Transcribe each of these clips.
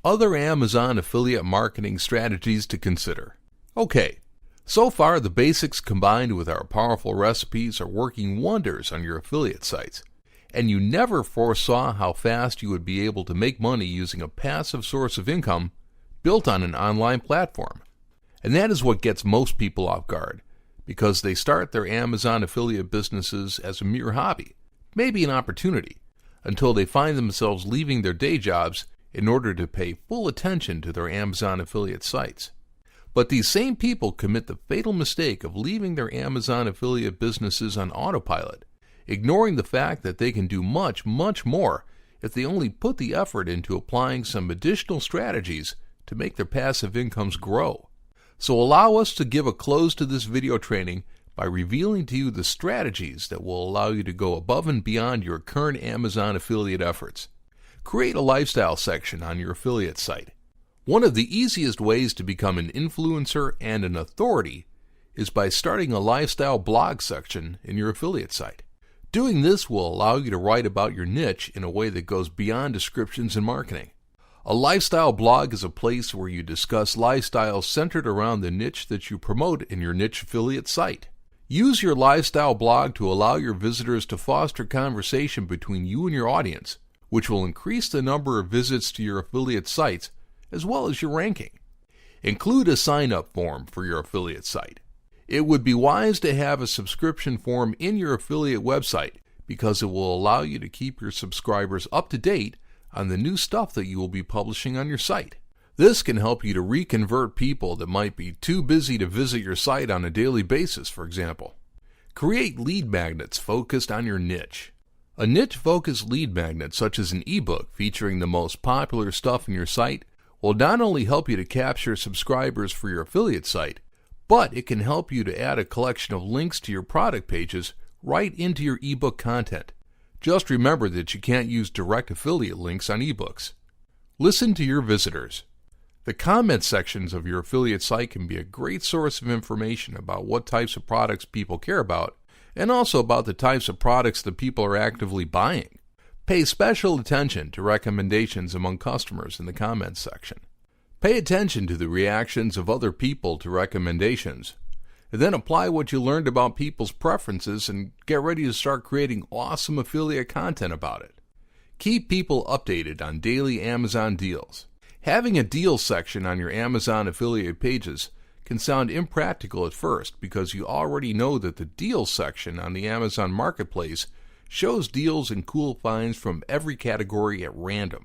Other Amazon affiliate marketing strategies to consider. Okay, so far the basics combined with our powerful recipes are working wonders on your affiliate sites, and you never foresaw how fast you would be able to make money using a passive source of income built on an online platform. And that is what gets most people off guard, because they start their Amazon affiliate businesses as a mere hobby, maybe an opportunity, until they find themselves leaving their day jobs in order to pay full attention to their Amazon affiliate sites. But these same people commit the fatal mistake of leaving their Amazon affiliate businesses on autopilot, ignoring the fact that they can do much, much more if they only put the effort into applying some additional strategies to make their passive incomes grow. So allow us to give a close to this video training by revealing to you the strategies that will allow you to go above and beyond your current Amazon affiliate efforts. Create a lifestyle section on your affiliate site. One of the easiest ways to become an influencer and an authority is by starting a lifestyle blog section in your affiliate site. Doing this will allow you to write about your niche in a way that goes beyond descriptions and marketing. A lifestyle blog is a place where you discuss lifestyles centered around the niche that you promote in your niche affiliate site. Use your lifestyle blog to allow your visitors to foster conversation between you and your audience, which will increase the number of visits to your affiliate sites as well as your ranking. Include a sign-up form for your affiliate site. It would be wise to have a subscription form in your affiliate website because it will allow you to keep your subscribers up to date on the new stuff that you will be publishing on your site. This can help you to reconvert people that might be too busy to visit your site on a daily basis, for example. Create lead magnets focused on your niche. A niche-focused lead magnet, such as an ebook featuring the most popular stuff in your site, will not only help you to capture subscribers for your affiliate site, but it can help you to add a collection of links to your product pages right into your ebook content. Just remember that you can't use direct affiliate links on ebooks. Listen to your visitors. The comment sections of your affiliate site can be a great source of information about what types of products people care about, and also about the types of products that people are actively buying. Pay special attention to recommendations among customers in the comments section. Pay attention to the reactions of other people to recommendations, and then apply what you learned about people's preferences and get ready to start creating awesome affiliate content about it. Keep people updated on daily Amazon deals. Having a deals section on your Amazon affiliate pages can sound impractical at first because you already know that the deals section on the Amazon Marketplace shows deals and cool finds from every category at random.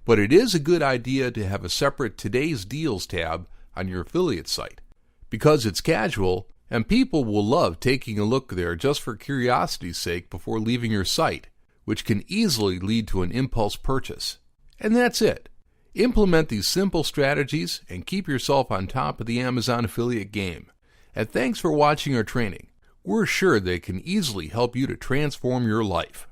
But it is a good idea to have a separate Today's Deals tab on your affiliate site because it's casual and people will love taking a look there just for curiosity's sake before leaving your site, which can easily lead to an impulse purchase. And that's it. Implement these simple strategies and keep yourself on top of the Amazon affiliate game. And thanks for watching our training. We're sure they can easily help you to transform your life.